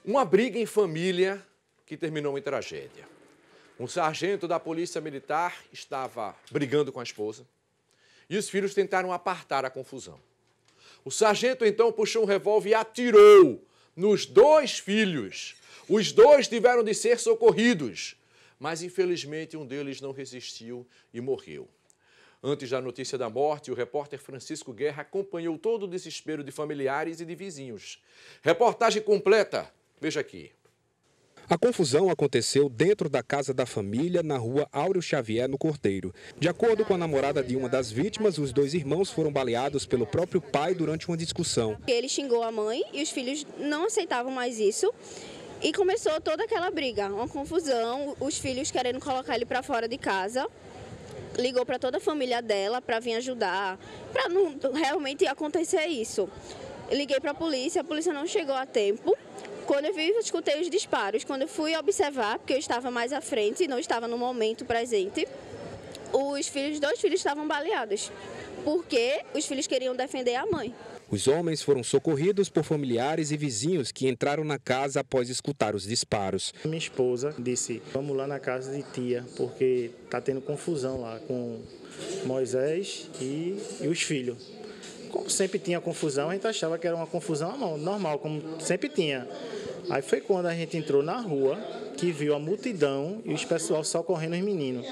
Uma briga em família que terminou em tragédia. Um sargento da Polícia Militar estava brigando com a esposa e os filhos tentaram apartar a confusão. O sargento então puxou um revólver e atirou nos dois filhos. Os dois tiveram de ser socorridos, mas infelizmente um deles não resistiu e morreu. Antes da notícia da morte, o repórter Francisco Guerra acompanhou todo o desespero de familiares e de vizinhos. Reportagem completa, veja aqui. A confusão aconteceu dentro da casa da família, na rua Áureo Xavier, no Cordeiro. De acordo com a namorada de uma das vítimas, os dois irmãos foram baleados pelo próprio pai durante uma discussão. Ele xingou a mãe e os filhos não aceitavam mais isso. E começou toda aquela briga, uma confusão, os filhos querendo colocar ele para fora de casa. Ligou para toda a família dela para vir ajudar, para não realmente acontecer isso. Eu liguei para a polícia não chegou a tempo. Quando eu vi, eu escutei os disparos. Quando eu fui observar, porque eu estava mais à frente e não estava no momento presente, dois filhos estavam baleados, porque os filhos queriam defender a mãe. Os homens foram socorridos por familiares e vizinhos que entraram na casa após escutar os disparos. Minha esposa disse, vamos lá na casa de tia, porque está tendo confusão lá com Moisés e os filhos. Como sempre tinha confusão, a gente achava que era uma confusão normal, como sempre tinha. Aí foi quando a gente entrou na rua, que viu a multidão e os pessoal socorrendo os meninos.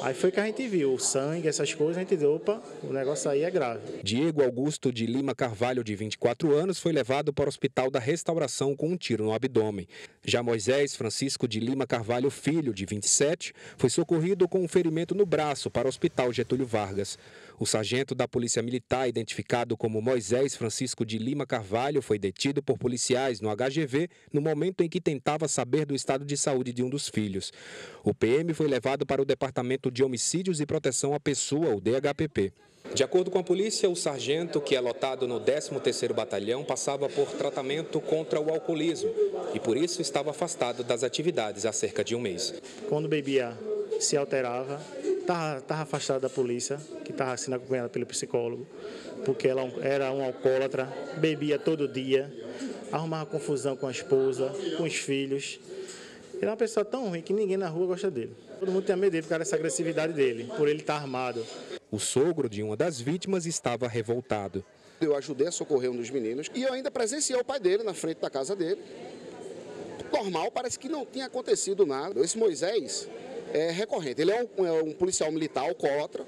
Aí foi que a gente viu o sangue, essas coisas, a gente deu, opa, o negócio aí é grave. Diego Augusto de Lima Carvalho, de 24 anos, foi levado para o Hospital da Restauração com um tiro no abdômen. Já Moisés Francisco de Lima Carvalho Filho, de 27, foi socorrido com um ferimento no braço para o Hospital Getúlio Vargas. O sargento da Polícia Militar, identificado como Moisés Francisco de Lima Carvalho, foi detido por policiais no HGV no momento em que tentava saber do estado de saúde de um dos filhos. O PM foi levado para o Departamento de Homicídios e Proteção à Pessoa, o DHPP. De acordo com a polícia, o sargento, que é lotado no 13º Batalhão, passava por tratamento contra o alcoolismo e, por isso, estava afastado das atividades há cerca de um mês. Quando bebia, se alterava, estava afastado da polícia, que estava sendo acompanhada pelo psicólogo, porque ela era um alcoólatra, bebia todo dia, arrumava confusão com a esposa, com os filhos. Ele é uma pessoa tão ruim que ninguém na rua gosta dele. Todo mundo tem medo dele por causa dessa agressividade dele, por ele estar armado. O sogro de uma das vítimas estava revoltado. Eu ajudei a socorrer um dos meninos e eu ainda presenciei o pai dele na frente da casa dele. Normal, parece que não tinha acontecido nada. Esse Moisés é recorrente. Ele é um policial militar alcoólatra,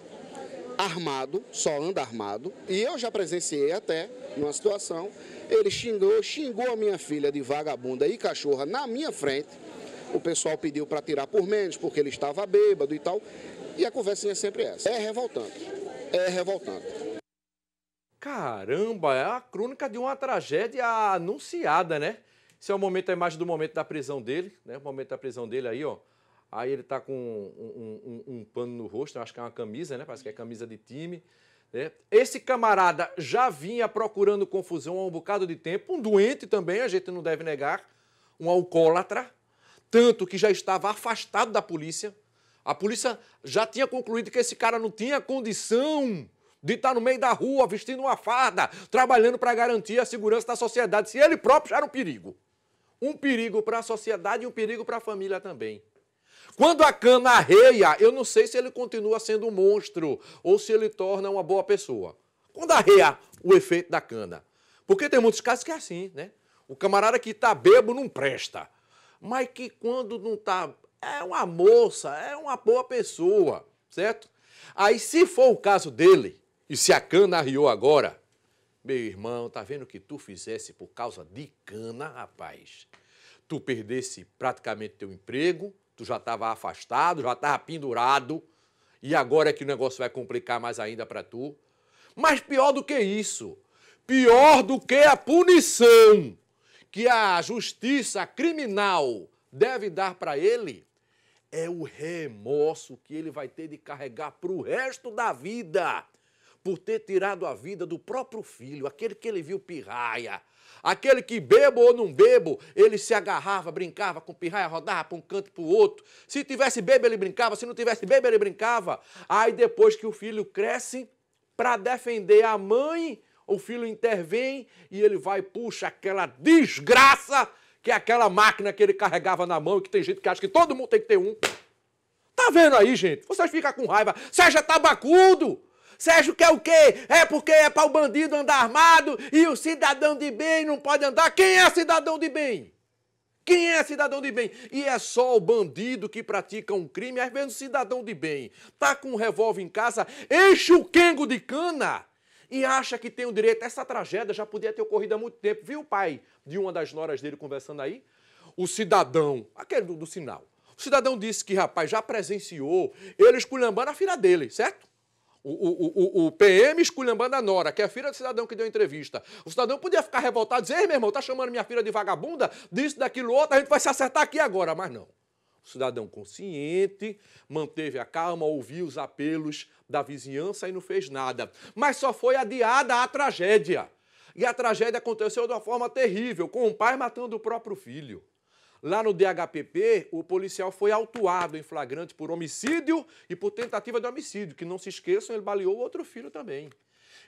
armado, só anda armado. E eu já presenciei até, numa situação, ele xingou a minha filha de vagabunda e cachorra na minha frente. O pessoal pediu para tirar por menos, porque ele estava bêbado e tal. E a conversinha é sempre essa. É revoltante. É revoltante. Caramba, é a crônica de uma tragédia anunciada, né? Esse é o momento, a imagem do momento da prisão dele, né? O momento da prisão dele aí, ó. Aí ele tá com um pano no rosto, eu acho que é uma camisa, né? Parece que é camisa de time, né? Esse camarada já vinha procurando confusão há um bocado de tempo, um doente também, a gente não deve negar, um alcoólatra, tanto que já estava afastado da polícia. A polícia já tinha concluído que esse cara não tinha condição de estar no meio da rua, vestindo uma farda, trabalhando para garantir a segurança da sociedade, se ele próprio já era um perigo. Um perigo para a sociedade e um perigo para a família também. Quando a cana arreia, eu não sei se ele continua sendo um monstro ou se ele torna uma boa pessoa. Quando arreia o efeito da cana. Porque tem muitos casos que é assim, né? O camarada que está bêbado não presta. Mas que quando não está... É uma moça, é uma boa pessoa, certo? Aí, se for o caso dele, e se a cana arriou agora, meu irmão, tá vendo o que tu fizesse por causa de cana, rapaz? Tu perdesse praticamente teu emprego, tu já estava afastado, já estava pendurado, e agora é que o negócio vai complicar mais ainda para tu. Mas pior do que isso, pior do que a punição que a justiça criminal deve dar para ele, é o remorso que ele vai ter de carregar para o resto da vida, por ter tirado a vida do próprio filho, aquele que ele viu pirraia, aquele que bebo ou não bebo, ele se agarrava, brincava com pirraia, rodava para um canto e para o outro. Se tivesse bebo, ele brincava, se não tivesse bebo, ele brincava. Aí depois que o filho cresce, para defender a mãe, o filho intervém e ele vai e puxa aquela desgraça que é aquela máquina que ele carregava na mão e que tem gente que acha que todo mundo tem que ter um. Tá vendo aí, gente? Vocês ficam com raiva. Sérgio é tabacudo. Sérgio quer o quê? É porque é para o bandido andar armado e o cidadão de bem não pode andar. Quem é cidadão de bem? Quem é cidadão de bem? E é só o bandido que pratica um crime, às vezes o cidadão de bem tá com um revólver em casa, enche o quengo de cana e acha que tem o direito. Essa tragédia já podia ter ocorrido há muito tempo. Viu o pai de uma das noras dele conversando aí? O cidadão, aquele do sinal. O cidadão disse que, rapaz, já presenciou ele esculhambando a filha dele, certo? O PM esculhambando a nora, que é a filha do cidadão que deu entrevista. O cidadão podia ficar revoltado e dizer: ei, meu irmão, tá chamando minha filha de vagabunda? Disso, daquilo, outro, a gente vai se acertar aqui agora. Mas não. O cidadão consciente manteve a calma, ouviu os apelos da vizinhança e não fez nada. Mas só foi adiada a tragédia. E a tragédia aconteceu de uma forma terrível, com o pai matando o próprio filho. Lá no DHPP, o policial foi autuado em flagrante por homicídio e por tentativa de homicídio, que não se esqueçam, ele baleou o outro filho também.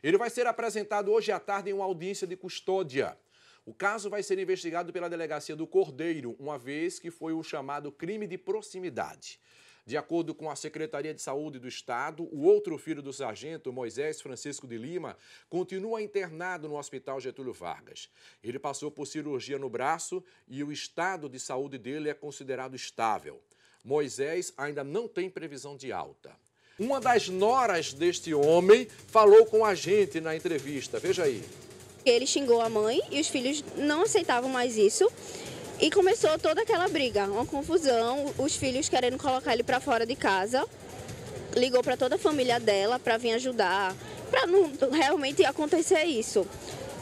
Ele vai ser apresentado hoje à tarde em uma audiência de custódia. O caso vai ser investigado pela Delegacia do Cordeiro, uma vez que foi o chamado crime de proximidade. De acordo com a Secretaria de Saúde do Estado, o outro filho do sargento, Moisés Francisco de Lima, continua internado no Hospital Getúlio Vargas. Ele passou por cirurgia no braço e o estado de saúde dele é considerado estável. Moisés ainda não tem previsão de alta. Uma das noras deste homem falou com a gente na entrevista. Veja aí. Ele xingou a mãe e os filhos não aceitavam mais isso. E começou toda aquela briga, uma confusão, os filhos querendo colocar ele para fora de casa. Ligou para toda a família dela para vir ajudar, para não realmente acontecer isso.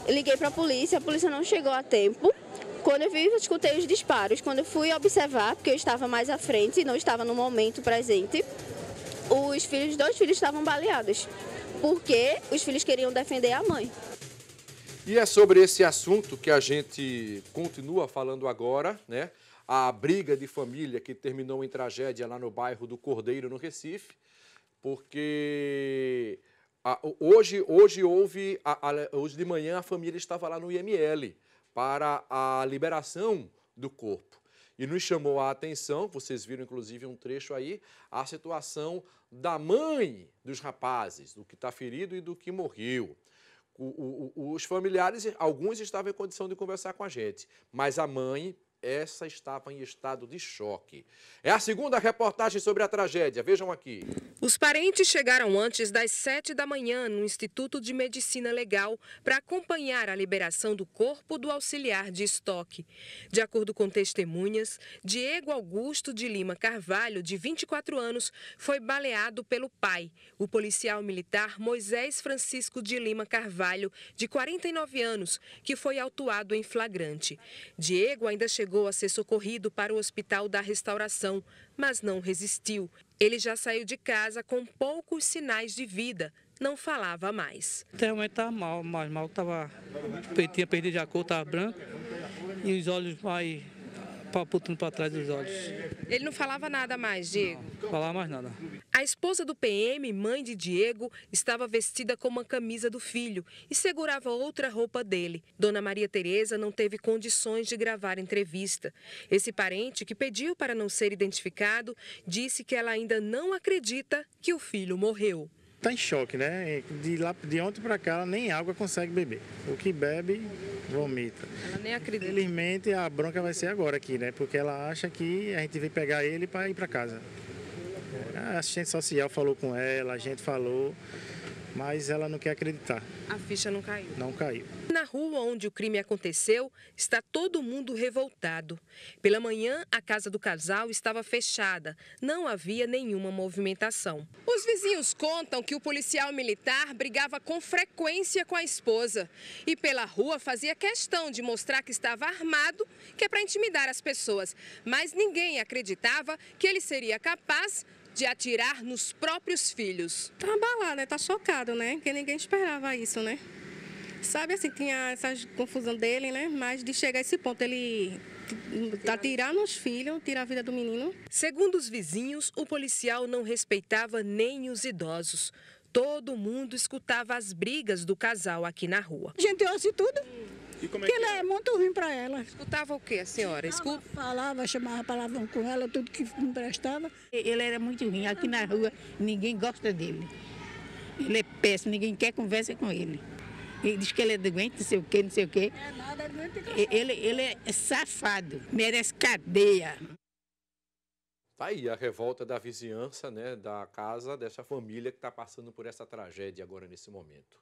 Liguei para a polícia não chegou a tempo. Quando eu vi, eu escutei os disparos. Quando eu fui observar, porque eu estava mais à frente e não estava no momento presente, dois filhos estavam baleados, porque os filhos queriam defender a mãe. E é sobre esse assunto que a gente continua falando agora, né? A briga de família que terminou em tragédia lá no bairro do Cordeiro, no Recife, porque hoje de manhã a família estava lá no IML para a liberação do corpo. E nos chamou a atenção, vocês viram inclusive um trecho aí, a situação da mãe dos rapazes, do que está ferido e do que morreu. Os familiares, alguns estavam em condição de conversar com a gente, mas a mãe, essa estava em estado de choque. É a segunda reportagem sobre a tragédia, vejam aqui. Os parentes chegaram antes das 7 da manhã no Instituto de Medicina Legal para acompanhar a liberação do corpo do auxiliar de estoque. De acordo com testemunhas, Diego Augusto de Lima Carvalho, de 24 anos, foi baleado pelo pai, o policial militar Moisés Francisco de Lima Carvalho, de 49 anos, que foi autuado em flagrante. Diego ainda chegou a ser socorrido para o Hospital da Restauração, mas não resistiu. Ele já saiu de casa com poucos sinais de vida, não falava mais. Realmente estava mal, mais mal, tinha perdido a cor, estava branco e os olhos mais palpitando para trás dos olhos. Ele não falava nada mais, Diego? Não falava mais nada. A esposa do PM, mãe de Diego, estava vestida com uma camisa do filho e segurava outra roupa dele. Dona Maria Tereza não teve condições de gravar entrevista. Esse parente, que pediu para não ser identificado, disse que ela ainda não acredita que o filho morreu. Está em choque, né? De ontem para cá, ela nem água consegue beber. O que bebe, vomita. Ela nem acredita. Felizmente, a bronca vai ser agora aqui, né? Porque ela acha que a gente veio pegar ele para ir para casa. A assistente social falou com ela, a gente falou, mas ela não quer acreditar. A ficha não caiu? Não caiu. Na rua onde o crime aconteceu, está todo mundo revoltado. Pela manhã, a casa do casal estava fechada. Não havia nenhuma movimentação. Os vizinhos contam que o policial militar brigava com frequência com a esposa. E pela rua fazia questão de mostrar que estava armado, que é para intimidar as pessoas. Mas ninguém acreditava que ele seria capaz de atirar nos próprios filhos. Tá abalado, né? Tá chocado, né? Porque ninguém esperava isso, né? Sabe assim, tinha essa confusão dele, né? Mas de chegar a esse ponto, ele atirar nos filhos, tirar a vida do menino. Segundo os vizinhos, o policial não respeitava nem os idosos. Todo mundo escutava as brigas do casal aqui na rua. A gente ouve tudo. Porque ele é muito ruim para ela. Escutava o quê, a senhora? Escuta? Falava, chamava palavrão com ela, tudo que não prestava. Ele era muito ruim. Aqui na rua, ninguém gosta dele. Ele é péssimo, ninguém quer conversa com ele. Ele diz que ele é doente, não sei o quê, não sei o quê. É nada, Ele é safado, merece cadeia. Tá aí a revolta da vizinhança, né, da casa, dessa família que está passando por essa tragédia agora nesse momento.